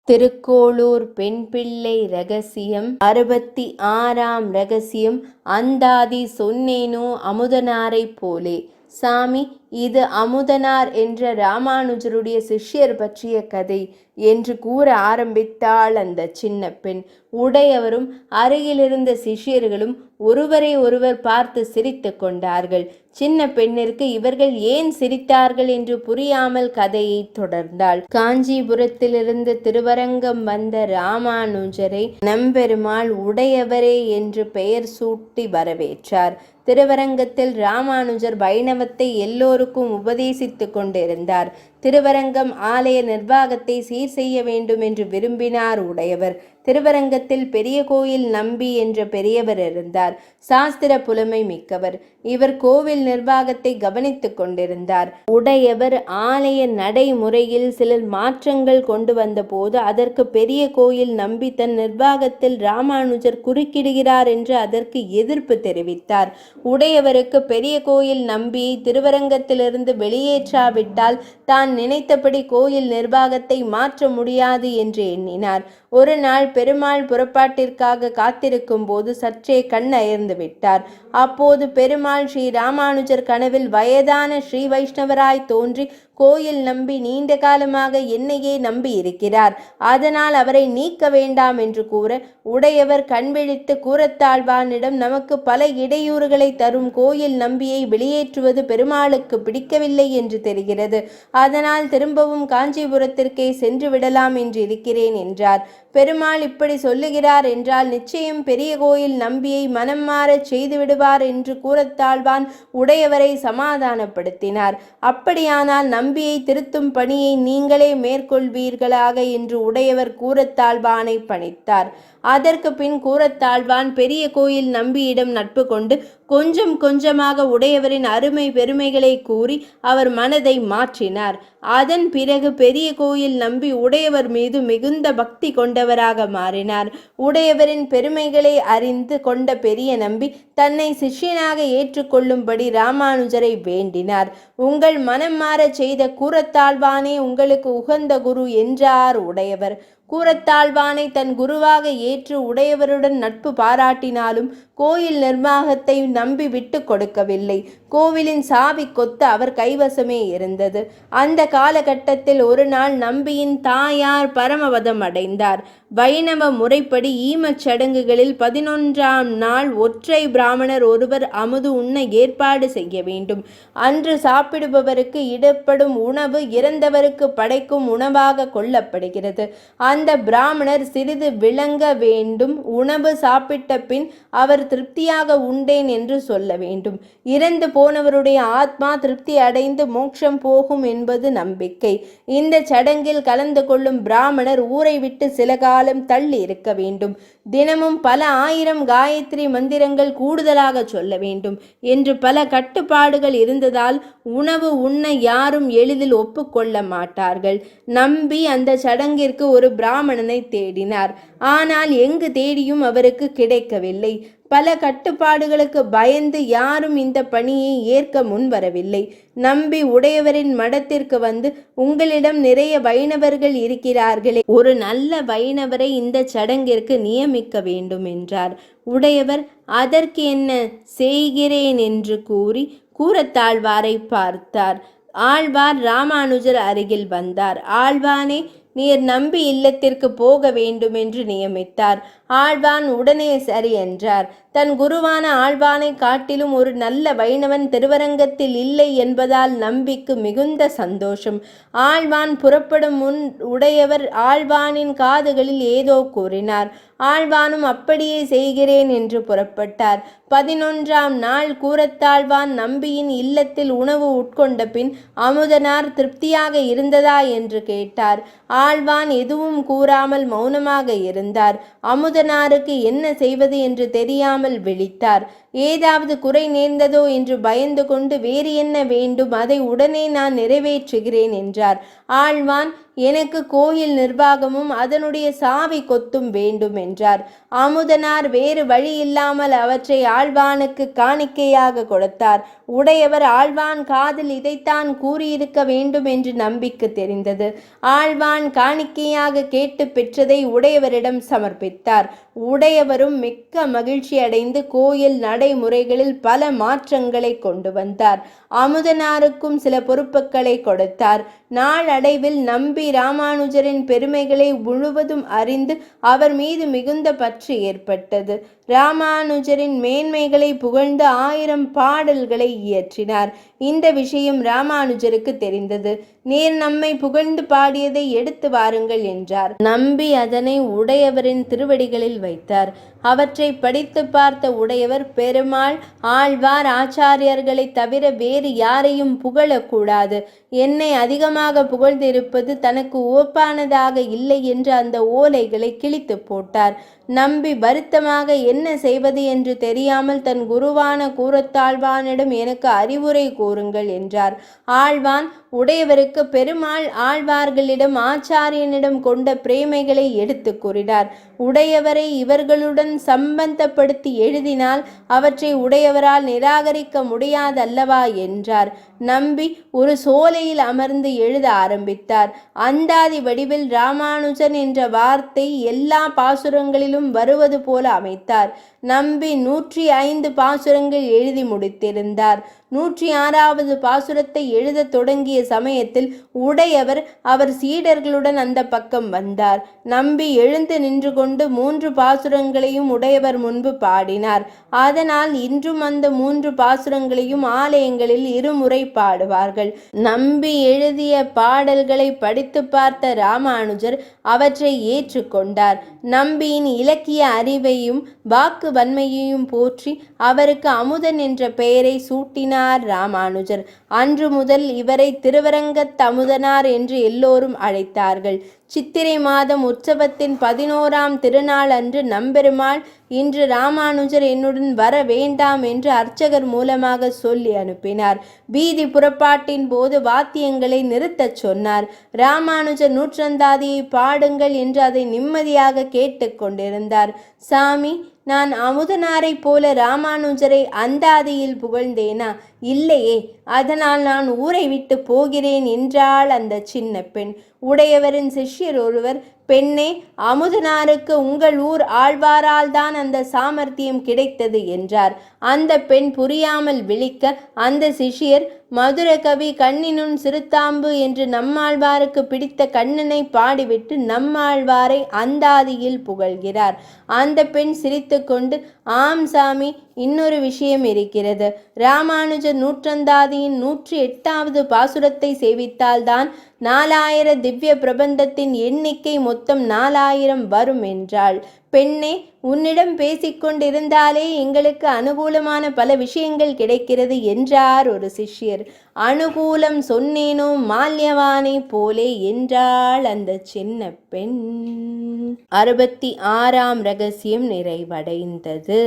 திருக்கோளூர் பெண்பிள்ளை இரகசியம் 66ஆம் இரகசியம். அந்தாதி சொன்னேனோ அமுதனாரைப் போலே. சாமி, இது அமுதனார் என்ற ராமானுஜருடைய சிஷ்யர் பற்றிய கதை என்று கூற ஆரம்பித்தாள் அந்த சின்ன பெண். உடையவரும் அருகிலிருந்த சிஷ்யர்களும் ஒருவரை ஒருவர் பார்த்து சிரித்து கொண்டார்கள். சின்ன பெண்ணிற்கு இவர்கள் ஏன் சிரித்தார்கள் என்று புரியாமல் கதையை தொடர்ந்தாள். காஞ்சிபுரத்திலிருந்து திருவரங்கம் வந்த ராமானுஜரை நம்பெருமாள் உடையவரே என்று பெயர் சூட்டி வரவேற்றார். திருவரங்கத்தில் ராமானுஜர் வைணவத்தை எல்லோருக்கும் உபதேசித்து கொண்டிருந்தார். திருவரங்கம் ஆலய நிர்வாகத்தை சீர் செய்ய வேண்டும் என்று விரும்பினார் உடையவர். திருவரங்கத்தில் பெரிய கோயில் நம்பி என்ற பெரியவர் இருந்தார். சாஸ்திர புலமை மிக்கவர். இவர் கோவில் நிர்வாகத்தை கவனித்து கொண்டிருந்தார். உடையவர் ஆலய நடைமுறையில் சில மாற்றங்கள் கொண்டு வந்த போது அதற்கு பெரிய கோயில் நம்பி தன் நிர்வாகத்தில் ராமானுஜர் குறுக்கிடுகிறார் என்று அதற்கு எதிர்ப்பு தெரிவித்தார். உடையவருக்கு பெரிய கோயில் நம்பியை திருவரங்கத்திலிருந்து வெளியேற்றாவிட்டால் தான் நினைத்தபடி கோயில் நிர்வாகத்தை மாற்ற முடியாது என்று எண்ணினார். ஒரு நாள் பெருமாள் புறப்பாட்டிற்காக காத்திருக்கும் போது சற்றே கண் அயர்ந்து விட்டார். அப்போது பெருமாள் ஸ்ரீ ராமானுஜர் கனவில் வயதான ஸ்ரீ வைஷ்ணவராய் தோன்றி, கோயில் நம்பி நீண்ட காலமாக என்னையே நம்பி இருக்கிறார், அதனால் அவரை நீக்க வேண்டாம் என்று கூற, உடையவர் கண்விழித்து கூரத்தாழ்வானிடம், நமக்கு பல இடையூறுகளை தரும் கோயில் நம்பியை வெளியேற்றுவது பெருமாளுக்கு பிடிக்கவில்லை என்று தெரிகிறது, அதனால் திரும்பவும் காஞ்சிபுரத்திற்கே சென்று விடலாம் என்று இருக்கிறேன் என்றார். பெருமாள் இப்படி சொல்லுகிறார் என்றால் நிச்சயம் பெரிய கோயில் நம்பியை மனம் மாறச் செய்து விடுவார் என்று கூரத்தாழ்வான் உடையவரை சமாதானப்படுத்தினார். அப்படியானால் நம்பியை திருத்தும் பணியை நீங்களே மேற்கொள்வீர்களாக என்று உடையவர் கூரத்தாழ்வானை பணித்தார். அதற்கு பின் கூரத்தாழ்வான் பெரிய கோயில் நம்பியிடம் நட்பு கொண்டு கொஞ்சம் கொஞ்சமாக உடையவரின் அருமை பெருமைகளை கூறி அவர் மனதை மாற்றினார். அதன் பிறகு பெரிய கோயில் நம்பி உடையவர் மீது மிகுந்த பக்தி கொண்டவராக மாறினார். உடையவரின் பெருமைகளை அறிந்து கொண்ட பெரிய நம்பி தன்னை சிஷ்யனாக ஏற்றுக்கொள்ளும்படி ராமானுஜரை வேண்டினார். உங்கள் மனம் மாறச் செய்த கூரத்தாழ்வானே உங்களுக்கு உகந்த குரு என்றார் உடையவர். கூரத்தாழ்வானை தன் குருவாக ஏற்று உடையவருடன் நட்பு பாராட்டினாலும் கோயில் நிர்வாகத்தை நம்பி விட்டு கொடுக்கவில்லை. கோவிலின் சாவி கொத்து அவர் கைவசமே இருந்தது. அந்த காலகட்டத்தில் ஒரு நாள் நம்பியின் தாயார் பரமபதம் அடைந்தார். வைணவ முறைப்படி ஈமச் சடங்குகளில் 11ஆம் நாள் ஒற்றை பிராமணர் ஒருவர் அமுது உண்ண ஏற்பாடு செய்ய வேண்டும். அன்று சாப்பிடுபவருக்கு இடப்படும் உணவு இறந்தவருக்கு படைக்கும் உணவாக கொள்ளப்படுகிறது. அந்த பிராமணர் சிறிது விளங்க வேண்டும். உணவு சாப்பிட்ட பின் அவர் திருப்தியாக உண்டேன் என்று சொல்ல வேண்டும். இறந்து போனவருடைய ஆத்மா திருப்தி அடைந்து மோட்சம் போகும் என்பது நம்பிக்கை. இந்த சடங்கில் கலந்து கொள்ளும் பிராமணர் ஊரை விட்டு சில காலம் தள்ளி இருக்க வேண்டும். தினமும் பல ஆயிரம் காயத்ரி மந்திரங்கள் கூடுதலாக சொல்ல வேண்டும் என்று பல கட்டுப்பாடுகள் இருந்ததால் உணவு உண்ண யாரும் எளிதில் ஒப்புக்கொள்ள மாட்டார்கள். நம்பி அந்த சடங்கிற்கு ஒரு பிராமணனை தேடினார். ஆனால் எங்கு தேடியும் அவருக்கு கிடைக்கவில்லை. பல கட்டுப்பாடுகளுக்கு பயந்து யாரும் இந்த பணியை ஏற்க முன்வரவில்லை. நம்பி உடையவரின் மடத்திற்கு வந்து, உங்களிடம் நிறைய வைணவர்கள் இருக்கிறார்களே, ஒரு நல்ல வைணவரை இந்த சடங்கிற்கு நியமிக்க வேண்டும் என்றார். உடையவர் அதற்கு என்ன செய்கிறேன் என்று கூறி கூரத்தாழ்வாரை பார்த்தார். ஆழ்வார் ராமானுஜர் அருகில் வந்தார். ஆழ்வானே, நீர் நம்பி இல்லத்திற்கு போக வேண்டும் என்று நியமித்தார். ஆழ்வான் உடனே சரி என்றார். தன் குருவான ஆழ்வானை காட்டிலும் ஒரு நல்ல வைணவன் திருவரங்கத்தில் இல்லை என்பதால் நம்பிக்கு மிகுந்த சந்தோஷம். ஆழ்வான் புறப்படும் முன் உடையவர் ஆழ்வானின் காதுகளில் ஏதோ கூறினார். ஆழ்வானும் அப்படியே செய்கிறேன் என்று புறப்பட்டார். 11ஆம் நாள் கூரத்தாழ்வான் நம்பியின் இல்லத்தில் உணவு உட்கொண்ட பின் அமுதனார் திருப்தியாக இருந்ததா என்று கேட்டார். ஆழ்வான் எதுவும் கூறாமல் மௌனமாக இருந்தார். அமுதனாருக்கு என்ன செய்வது என்று தெரியாமல் விழித்தார். ஏதாவது குறை நேர்ந்ததோ என்று பயந்து கொண்டு, வேறு என்ன வேண்டும், அதை உடனே நான் நிறைவேற்றுகிறேன் என்றார். ஆழ்வான், எனக்கு கோயில் நிர்வாகமும் அதனுடைய சாவி கொத்தும் வேண்டும் என்றார். அமுதனார் வேறு வழி இல்லாமல் அவற்றை ஆழ்வானுக்கு காணிக்கையாக கொடுத்தார். உடையவர் ஆழ்வான் காதில் இதைத்தான் கூறியிருக்க வேண்டும் என்று நம்பிக்கை தெரிந்தது. ஆழ்வான் காணிக்கையாக கேட்டு பெற்றதை உடையவரிடம் சமர்ப்பித்தார். உடையவரும் மிக்க மகிழ்ச்சி அடைந்து கோயில் நடைமுறைகளில் பல மாற்றங்களை கொண்டு வந்தார். அமுதனாருக்கும் சில பொறுப்புகளை கொடுத்தார். நாளடைவில் நம்பி ராமானுஜரின் பெருமைகளை முழுவதும் அறிந்து அவர் மீது மிகுந்த பற்று ஏற்பட்டது. ராமானுஜரின் மேன்மைகளை புகழ்ந்து 1000 பாடல்களை இயற்றினார். இந்த விஷயம் ராமானுஜருக்கு தெரிந்தது. நீர் நம்மை புகழ்ந்து பாடியதை எடுத்து வாருங்கள் என்றார். நம்பி அதனை உடையவரின் திருவடிகளில் வைத்தார். அவற்றை படித்து பார்த்த உடையவர், பெருமாள், ஆழ்வார், ஆச்சாரியர்களை தவிர வேறு யாரையும் புகழக்கூடாது. என்னை அதிகமாக புகழ்ந்திருப்பது தனக்கு உவப்பானதாக இல்லை என்று அந்த ஓலைகளை கிழித்து போட்டார். நம்பி வருத்தமாக என்ன செய்வது என்று தெரியாமல் தன் குருவான கூரத்தாழ்வானிடம் எனக்கு அறிவுரை கூறுங்கள் என்றார். ஆழ்வான் உடையவருக்கு பெருமாள் ஆழ்வார்களிடம் ஆச்சாரியனிடம் கொண்ட பிரேமைகளை எடுத்து கூறினார். உடையவரை இவர்களுடன் சம்பந்தப்படுத்தி எழுதினால் அவற்றை உடையவரால் நிராகரிக்க முடியாதல்லவா என்றார். நம்பி ஒரு சோலையில் அமர்ந்து எழுத ஆரம்பித்தார். அந்தாதி வடிவில் ராமானுஜன் என்ற வார்த்தை எல்லா பாசுரங்களிலும் வருவது போல அமைத்தார். நம்பி 105 பாசுரங்கள் எழுதி முடித்திருந்தார். 106வது பாசுரத்தை எழுத தொடங்கிய சமயத்தில் உடையவர் அவர் சீடர்களுடன் அந்த பக்கம் வந்தார். நம்பி எழுந்து நின்று கொண்டு 3 பாசுரங்களையும் உடையவர் முன்பு பாடினார். அதனால் இன்றும் அந்த 3 பாசுரங்களையும் ஆலயங்களில் இருமுறை பாடுவார்கள். நம்பி எழுதிய பாடல்களை படித்து பார்த்த ராமானுஜர் அவற்றை ஏற்றுக்கொண்டார். நம்பியின் இலக்கிய அறிவையும் வாக்கு வன்மையையும் போற்றி அவருக்கு அமுதன் என்ற பெயரை சூட்டினார் ராமானுஜர். அன்று முதல் இவரை திருவரங்கத் அமுதனார் என்று எல்லோரும் அழைத்தார்கள். சித்திரை மாதம் உற்சவத்தின் 11ஆம் திருநாள் அன்று நம்பெருமாள், இன்று ராமானுஜர் என்னுடன் வர வேண்டாம் என்று அர்ச்சகர் மூலமாக சொல்லி அனுப்பினார். வீதி புறப்பாட்டின் போது வாத்தியங்களை நிறுத்தச் சொன்னார். ராமானுஜர் நூற்றந்தாதியை பாடுங்கள் என்று அதை நிம்மதியாக கேட்டுக்கொண்டிருந்தார். சாமி, நான் அமுதனாரை போல ராமானுஜரை அந்தாதியில் புகழ்ந்தேனா? இல்லையே. அதனால் நான் ஊரை விட்டு போகிறேன் என்றாள் அந்த சின்ன பெண். உடையவரின் சிஷ்யர் ஒருவர், பெண்ணே, அமுதனாருக்கு உங்கள் ஊர் ஆழ்வாரால் தான் அந்த சாமர்த்தியம் கிடைத்தது என்றார். அந்த பெண் புரியாமல் விழிக்க அந்த சிஷ்யர், மதுரகவி கண்ணினுன் சிறுத்தாம்பு என்று நம்மாழ்வாருக்கு பிடித்த கண்ணனை பாடிவிட்டு நம்மாழ்வாரை அந்தாதியில் புகழ்கிறார். அந்த பெண் சிரித்து கொண்டு, ஆம் சாமி, இன்னொரு விஷயம் இருக்கிறது. ராமானுஜர் நூற்றந்தாதியின் 108வது பாசுரத்தை சேவித்தால்தான் 4000 திவ்ய பிரபந்தத்தின் எண்ணிக்கை மொத்தம் 4000 வரும் என்றாள். பெண்ணே, உன்னிடம் பேசிக்கொண்டிருந்தாலே எங்களுக்கு அனுகூலமான பல விஷயங்கள் கிடைக்கிறது என்றார் ஒரு சிஷ்யர். அனுகூலம் சொன்னேனோ மால்யவானை போலே என்றாள் அந்த சின்ன பெண். 66ஆம் ரகசியம் நிறைவடைந்தது.